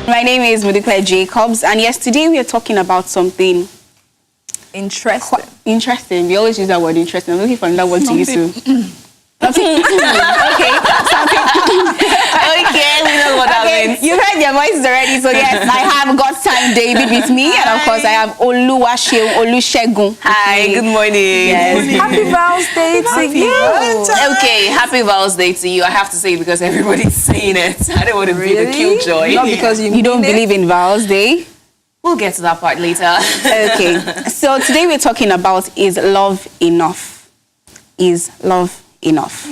My name is Modukwe Jacobs, and yes, today we are talking about something interesting. We always use that word interesting. I'm looking for another word to use too. Okay, something. Okay, we know what that means. You've heard their voices already, so yes, I have God's Time David with me, and of course I have Olusegun. Hi, good morning. Yes. Happy Val's Day to you. Okay, happy Val's Day to you. I have to say it because everybody's saying it. I don't want to be the killjoy. Not because you don't believe in Val's Day. We'll get to that part later. Okay, so today we're talking about, is love enough? Is love enough?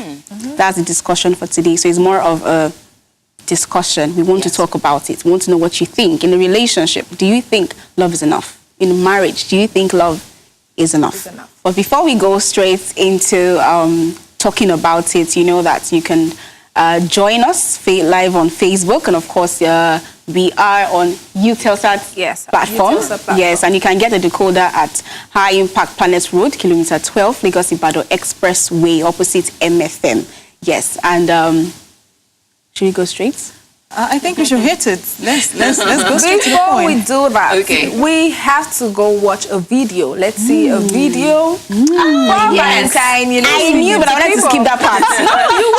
That's the discussion for today. So it's more of a discussion. We want to talk about it. We want to know what you think. In a relationship, do you think love is enough? In marriage, do you think love is enough? But before we go straight into talking about it, you know that you can join us live on Facebook, and of course we are on Utelsat platform. Yes, and you can get a decoder at High Impact Planet Road, kilometer 12, Lagos Ibadan Expressway, opposite MFM. Yes, and should we go straight? I think we should hit it. Let's go straight to the point. Before we do that, we have to go watch a video. Let's see a video. Yes. Valentine, you know, I knew, but I wanted to skip that part.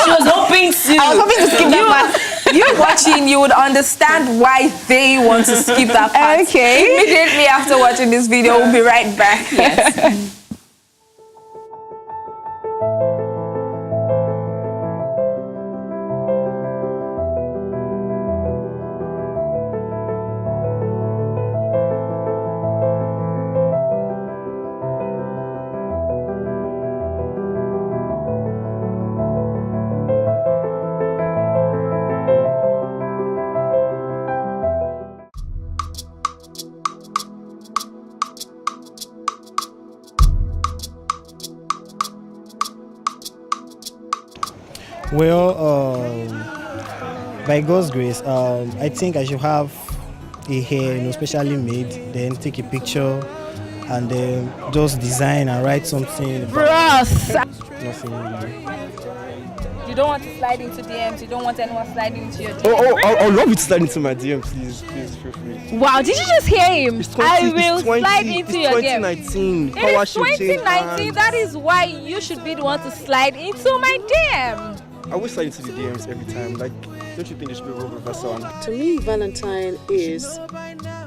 She was hoping to. I was hoping to skip that part. You watching, you would understand why they want to skip that part. Okay. Immediately after watching this video, we'll be right back. Yes. Well, by God's grace, I think I should have a hair, specially made, then take a picture, and then just design and write something. Nothing really. You don't want to slide into DMs. You don't want anyone sliding into your DMs. I'd love you to slide into my DM, please feel free. Wow, did you just hear him? I will slide into your DMs. It's 2019. It is 2019. That is why you should be the one to slide into my DM. I will slide into the DMs every time. Like, don't you think there should be a role reversal? To me, Valentine is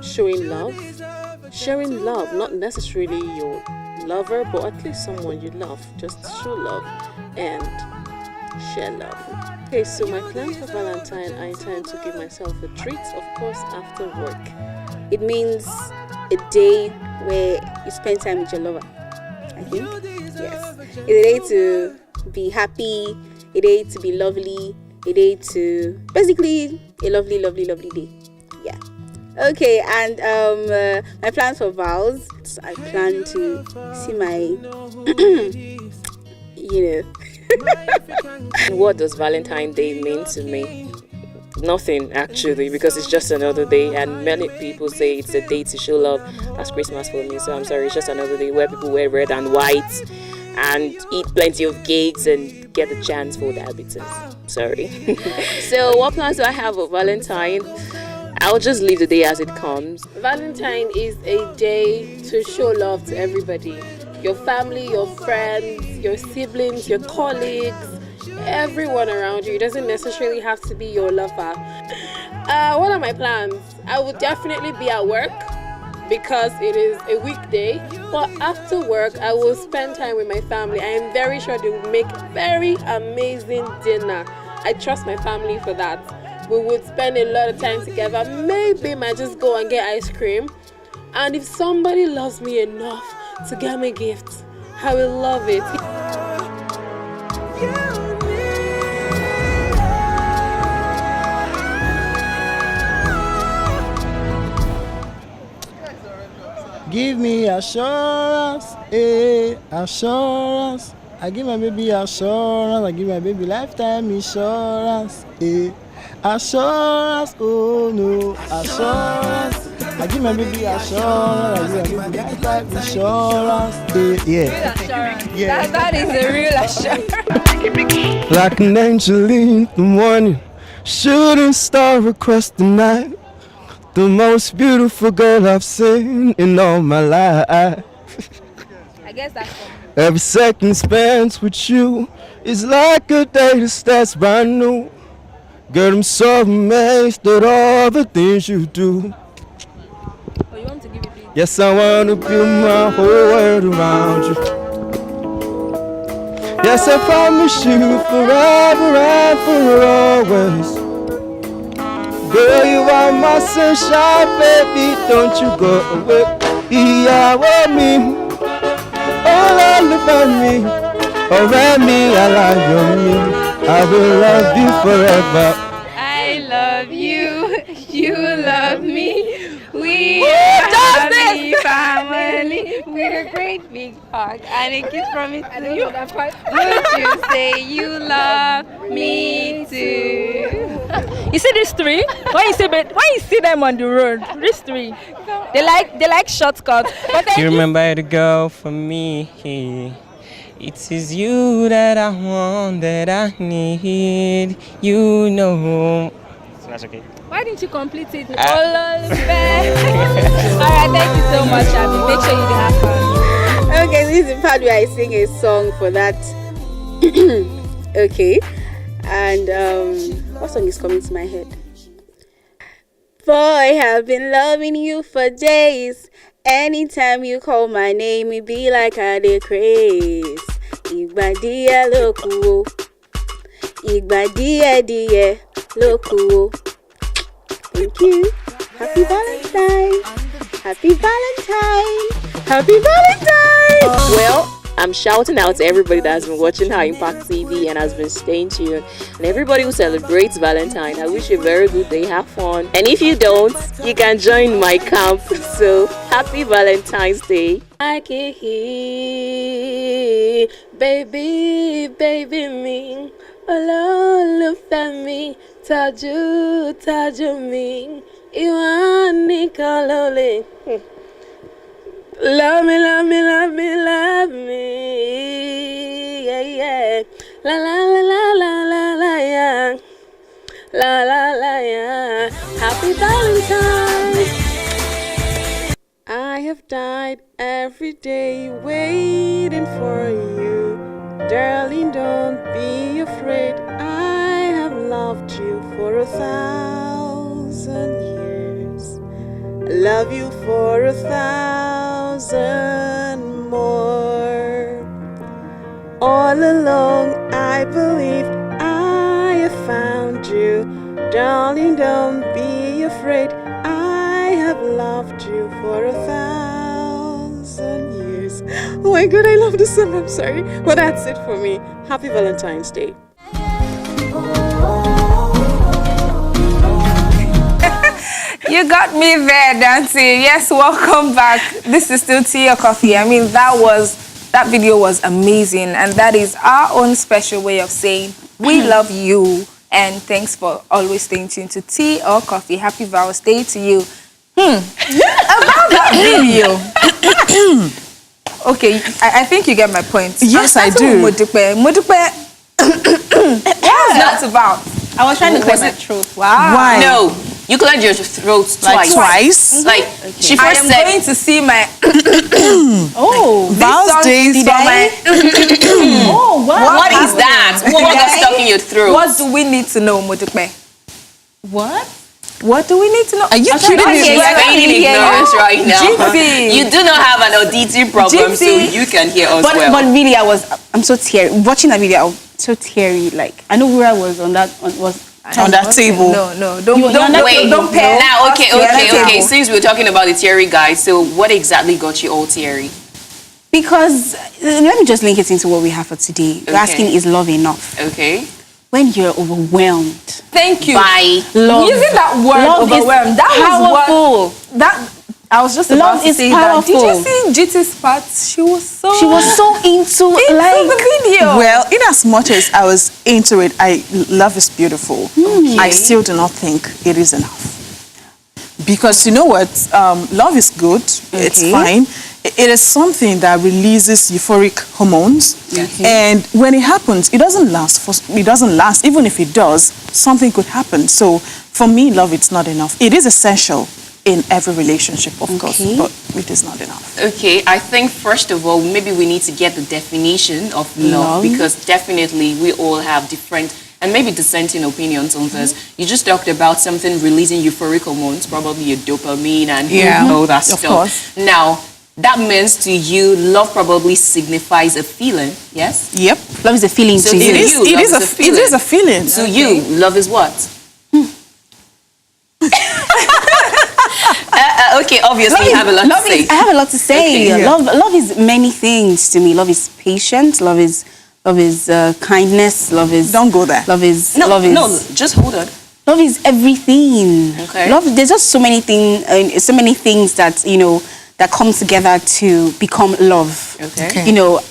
showing love. Sharing love, not necessarily your lover, but at least someone you love. Just show love and share love. Okay, so my plans for Valentine, I intend to give myself a treat, of course, after work. It means a day where you spend time with your lover, I think. Yes. It's a day to be happy, a day to be lovely, a day to... basically, a lovely, lovely, lovely day. Yeah. Okay, and my plans for vows, I plan to see my... What does Valentine's Day mean to me? Nothing, actually, because it's just another day, and many people say it's a day to show love. That's Christmas for me, so I'm sorry, it's just another day where people wear red and white and eat plenty of cakes and get a chance for diabetes. Sorry. So what plans do I have for Valentine? I'll just leave the day as it comes. Valentine is a day to show love to everybody. Your family, your friends, your siblings, your colleagues, everyone around you. It doesn't necessarily have to be your lover. What are my plans? I will definitely be at work because it is a weekday. But after work, I will spend time with my family. I am very sure they will make very amazing dinner. I trust my family for that. We would spend a lot of time together. Maybe I might just go and get ice cream. And if somebody loves me enough to get me gifts, I will love it. Give me assurance, assurance. I give my baby assurance, I give my baby lifetime insurance, assurance, oh no, assurance. I give my baby assurance, I give my baby lifetime insurance, Real assurance. Yeah. That is a real assurance. Like an angel in the morning, shooting star across the night. The most beautiful girl I've seen in all my life. I guess that's for me. Every second spent with you is like a day that starts brand new. Girl, I'm so amazed at all the things you do. Oh, you want to give it big? Yes, I want to build my whole world around you. Yes, I promise you forever and for always. Girl, you are my sunshine, baby, don't you go away. Yeah, with me, all about me. Around me, I like you, me. I will love you forever. I love you. You love me. We are happy family with a great big hug and a kiss from me to you. Would you say you love me too? You see these three? When you see them on the road, these three, they like shortcuts. But You remember the girl for me. It is you that I want, that I need. You know. So that's okay. why didn't you complete it? Alright, thank you so much, Abby. Make sure you have fun. Okay, this is the part where I sing a song for that. Okay. And what song is coming to my head? Boy, I've been loving you for days. Anytime you call my name, it be like I dey craze. Igba díẹ̀ ló kù o. Igba díẹ̀ ló kù o. Thank you. Happy Valentine. Happy Valentine. Happy Valentine. Well, I'm shouting out to everybody that has been watching High Impact TV and has been staying tuned. And everybody who celebrates Valentine, I wish you a very good day. Have fun. And if you don't, you can join my camp. So, happy Valentine's Day. I can hear, baby me. Olólùfẹ́ mi, tájú mi. Ìwọ nìkan ló lè. Love me, yeah, yeah. La, yeah. La, yeah. Happy Valentine's. I have died every day waiting for you. Darling, don't be afraid. I have loved you for 1,000 years. I love you for 1,000 more. All along, I believed I have found you. Darling, don't be afraid. I have loved you for 1,000 years. Oh my God, I love this song. I'm sorry, but that's it for me. Happy Valentine's Day. You got me there, Dante. Yes, welcome back. This is still Tea or Coffee. I mean, that video was amazing, and that is our own special way of saying we love you, and thanks for always staying tuned to Tea or Coffee. Happy Valentine's Day to you. About that video. Okay, I think you get my point. Yes, I do. Modupe. What's that about? I was trying to clear my throat. Wow. Why? No, you cleared your throat twice. Twice? Like, she I first am said, going to see my Val's Day from my what is that? What got stuck in your throat? What do we need to know, Modupe? What do we need to know? Are you kidding me? Okay, you're feigning ignorance right now. Gypsy. You do not have an auditive problem, so Gypsy. you can hear us But well. really, I'm so teary. Watching that video, I was so teary. Like, I know where I was on that table. No, don't Wait, pair now, us okay. together. Since we're talking about the teary guy, so what exactly got you all teary? Because let me just link it into what we have for today. You're asking, is love enough? Okay. When you're overwhelmed Thank you. By love, Using that word love overwhelmed, is that powerful. was what that I was just Love about to is say powerful. that. Did you see GT's part? She was so into the video. Well, in as much as I was into it, love is beautiful. I still do not think it is enough. Because you know what? Love is good. It's fine. It is something that releases euphoric hormones. And when it happens, it doesn't last. Even if it does, something could happen. So for me, love, it's not enough. It is essential. in every relationship, of course, but it is not enough. Okay, I think first of all, maybe we need to get the definition of love, because definitely we all have different and maybe dissenting opinions on this. You just talked about something releasing euphoric hormones, probably your dopamine and all that stuff. Of course. Now, that means to you, love probably signifies a feeling, yes? Yep. Love is a feeling So to to you. you, It love is a feeling. To you, love is what? Okay, obviously you have a lot to say. I have a lot to say. Okay. Love is many things to me. Love is patience. Love is kindness. Love is. Don't go there. Love is. No, love is, no, just hold on. Love is everything. Okay. Love. There's just so many things that that come together to become love. Okay.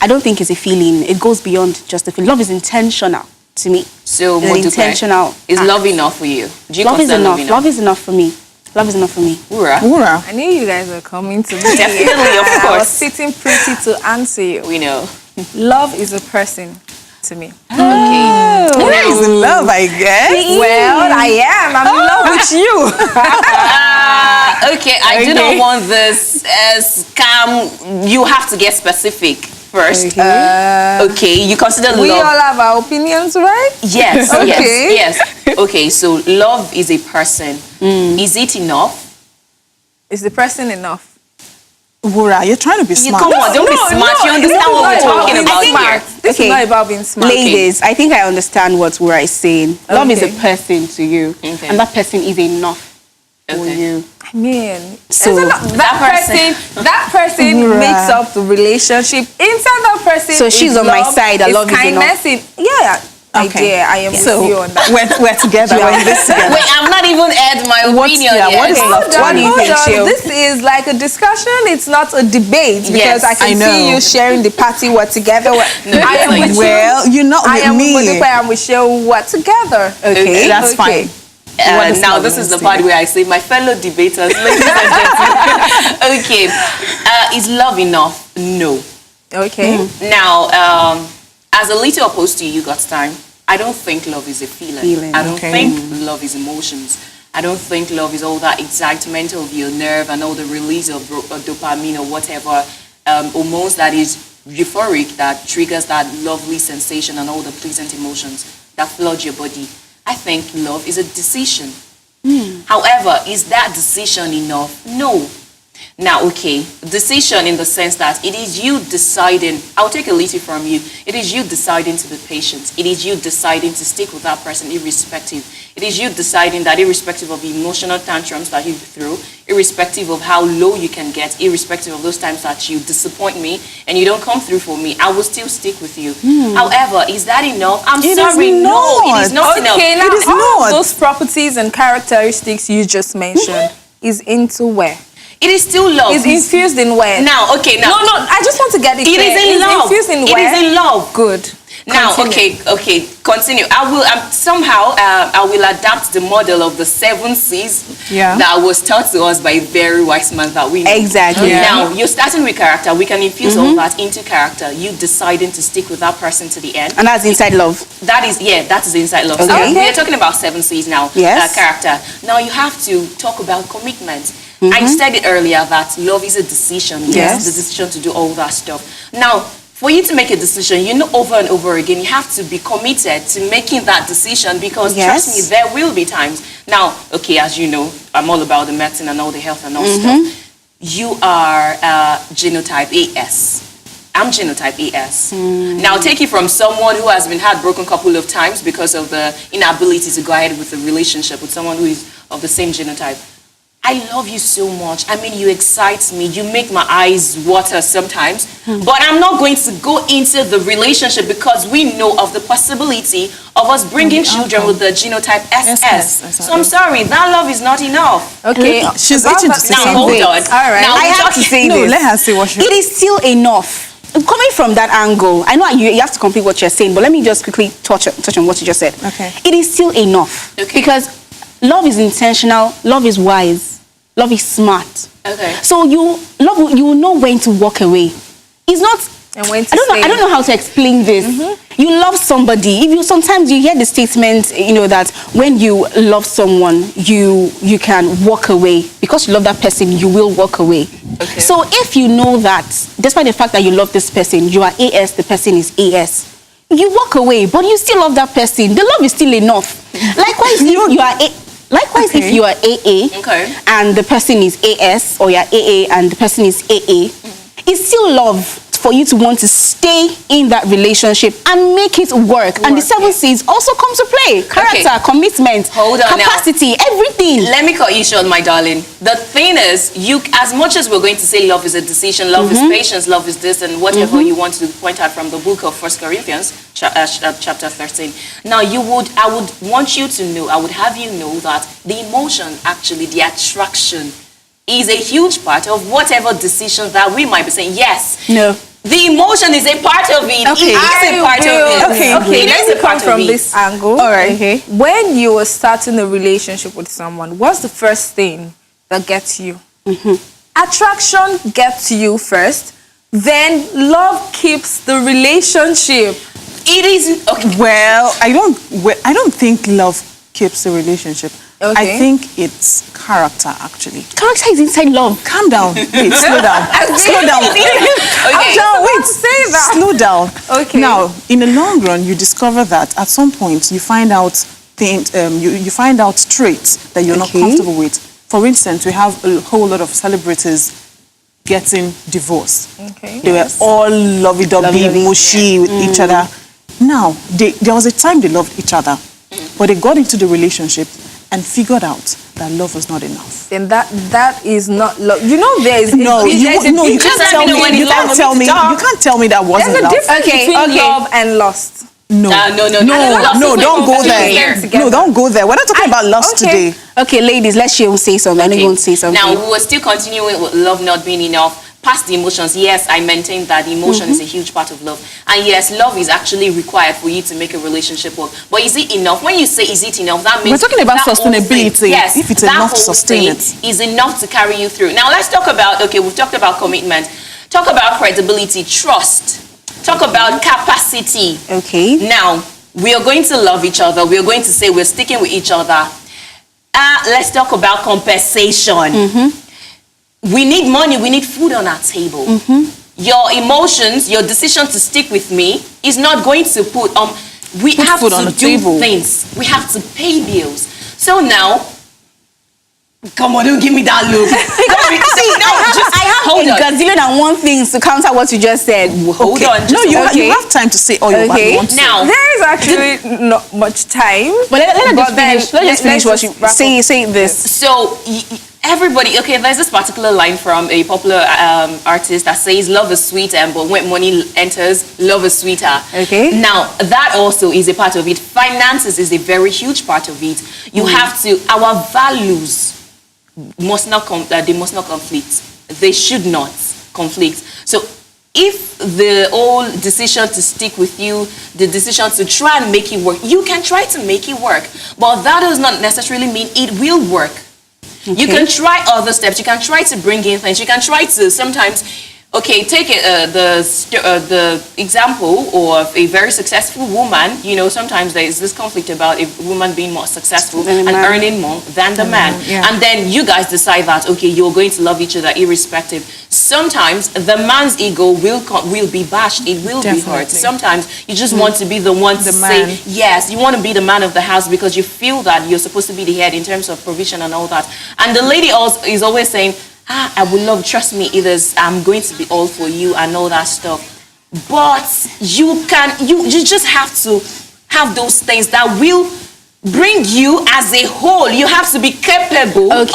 I don't think it's a feeling. It goes beyond just a feeling. Love is intentional to me. So, It's an Modupe, intentional. is act. love enough for you? Do you Love is consider enough. Love is enough for me. Love is enough for me. Ura? Ura. I knew you guys were coming to me. Definitely, of I was course. sitting pretty to answer you. We know. Love is a person to me. Okay. Ura is in love, I guess. Well, I am. I'm in love with you. Okay, I do not want this scam. You have to get specific first. Okay, you consider We love. all have our opinions, right? Yes, Okay. yes. Okay, so love is a person. Is it enough? Is the person enough? Ura, you're trying to be smart. Come on, don't be smart. You understand what we're talking about here. This is not about being smart. Ladies, I think I understand what Wura is saying. Love is a Okay. person to you, Okay. and that person is enough for Okay. you. I mean, So, isn't that person makes up the relationship. Inside that person, So she's is on my love, side, that is love is kindness. I am with So you on that. we're together. We're in this together. Wait, I've not even aired my opinion yet. what is love? What do you think, Hold on. Shil? This is like a discussion. It's not a debate because I can I know. see you sharing the party. We're together. I am like- with you. Well, you're not I with am me. with Modupe. I am with Shil. We're together. Okay, that's fine. What does now love this is the mean to part you? where I say, my fellow debaters, ladies and gentlemen. Okay, is love enough? No. Okay. Now, as a little opposed to you, God's time, I don't think love is a feeling. I don't think love is emotions. I don't think love is all that excitement of your nerve and all the release of dopamine or whatever hormones that is euphoric, that triggers that lovely sensation and all the pleasant emotions that flood your body. I think love is a decision. However, is that decision enough? No. Now, okay, decision in the sense that it is you deciding, I'll take a little from you, it is you deciding to be patient. It is you deciding to stick with that person irrespective. It is you deciding that irrespective of the emotional tantrums that you throw, irrespective of how low you can get, irrespective of those times that you disappoint me and you don't come through for me, I will still stick with you. However, is that enough? I'm sorry, no, it is not enough. Okay, now It is all not. those properties and characteristics you just mentioned is into where? It is still love. Is infused in where? Now, okay, now. No, I just want to get it It clear. is in love. Infused in It where? is in love. Good. Now, Continue. okay, continue. I will somehow I will adapt the model of the 7 C's that was taught to us by a very wise man that we know. Exactly. Yeah. Now, you're starting with character. We can infuse all that into character. You deciding to stick with that person to the end. And that's inside love. That is inside love. So Okay. we are talking about 7 C's now. Yes. Character. Now you have to talk about commitment. I said it earlier that love is a decision. Yes. The decision to do all that stuff. Now, for you to make a decision, over and over again, you have to be committed to making that decision because trust me, there will be times. Now, okay, as you know, I'm all about the medicine and all the health and all stuff. You are genotype AS. I'm genotype AS. Now, take it from someone who has been heartbroken a couple of times because of the inability to go ahead with a relationship with someone who is of the same genotype. I love you so much. I mean, you excite me. You make my eyes water sometimes. But I'm not going to go into the relationship because we know of the possibility of us bringing children with the genotype SS. So I'm sorry, that love is not enough. Okay. She's itching to say Now, something. hold on. All right. Now, I we're have talking- to say No, this. let her say what she It is still enough. Coming from that angle, I know you have to complete what you're saying, but let me just quickly touch on what you just said. Okay. It is still enough. Okay. Because love is intentional, love is wise, love is smart. Okay. So you will know when to walk away. It's not And when to I don't know how to explain this. You love somebody. Sometimes you hear the statement, that when you love someone, you can walk away. Because you love that person, you will walk away. Okay. So if you know that, despite the fact that you love this person, you are AS, the person is AS, you walk away, but you still love that person. The love is still enough. Likewise, if you are AA and the person is AS, or you're AA and the person is AA, it's still love for you to want to stay in that relationship and make it work. And the 7 C's also come to play. Character, commitment, capacity, everything. Let me cut you short, my darling. The thing is, as much as we're going to say love is a decision, love is patience, love is this, and whatever you want to point out from the book of 1 Corinthians, chapter 13. Now, I would want you to know, I would have you know that the emotion, actually, the attraction, is a huge part of whatever decision that we might be saying. Yes. No. The emotion is a part of it. Okay. It is a part of it. Okay. Let's come from this angle. All right. Okay. When you are starting a relationship with someone, what's the first thing that gets you? Attraction gets you first, then love keeps the relationship. It is okay. Well, I don't think love keeps the relationship. Okay. I think it's character, actually. Character is inside love. Calm down. Wait, slow down. Slow down. Slow down. Okay. Now, in the long run, you discover that at some point you find out things, you find out traits that you're not comfortable with. For instance, we have a whole lot of celebrities getting divorced. Okay. They were all lovey-dovey, mushy with each other. Now, there was a time they loved each other, but they got into the relationship and figured out that love was not enough. Then that is not love. You know, there is you can't tell me. You can't tell me. You can't tell me that wasn't there's a love. difference between love and lust. No, don't go there. No, don't go there. We're not talking about lust today. Okay, ladies, let Sheon say something. I know you want to say something. Now, we were still continuing with love not being enough. Past the emotions, yes, I maintain that the emotion is a huge part of love. And yes, love is actually required for you to make a relationship work. But is it enough? When you say is it enough, that means we're talking about sustainability. Yes, if it's enough to sustain it, is enough to carry you through. Now, let's talk about, we've talked about commitment. Talk about credibility, trust. Talk about capacity. Okay. Now, we are going to love each other. We are going to say we're sticking with each other. Let's talk about compensation. We need money, we need food on our table. Your emotions, your decision to stick with me is not going to put we have food to on the do table. things. We have to pay bills. So now, come on, don't give me that look. I have a gazillion and one things to counter what you just said. Hold on. You have time to say all you want to say. Now, there is actually not much time. But let's just finish what you say this. So everybody, there's this particular line from a popular artist that says, love is sweet, but when money enters, love is sweeter. Okay. Now, that also is a part of it. Finances is a very huge part of it. You have to, our values must not they must not conflict. They should not conflict. So if the whole decision to stick with you, the decision to try and make it work, you can try to make it work, but that does not necessarily mean it will work. You can try other steps. You can try to bring in things. You can try to sometimes, take the example of a very successful woman. Sometimes there is this conflict about a woman being more successful and earning more than the man. And then you guys decide that, you're going to love each other irrespective. Sometimes the man's ego will be bashed. It will be hurt. Sometimes you just want to be the one to say, yes, you want to be the man of the house because you feel that you're supposed to be the head in terms of provision and all that. And the lady also is always saying, I would love, trust me, I'm going to be all for you and all that stuff. But you just have to have those things that will bring you as a whole. You have to be capable of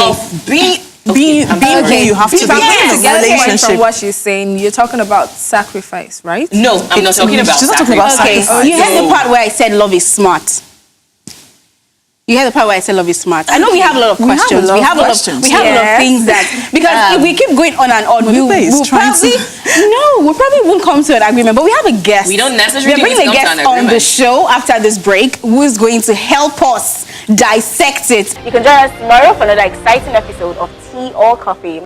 being who you have to be in a relationship. From what she's saying, you're talking about sacrifice, right? No, I'm not talking about She's not talking about sacrifice. You heard the part where I said love is smart. You hear the part where I say love is smart. I know we have a lot of questions. We have a lot of things that, because if we keep going on and on, we'll probably won't come to an agreement. But we have a guest. We don't necessarily We're bringing a guest on the show after this break who is going to help us dissect it. You can join us tomorrow for another exciting episode of Tea or Coffee.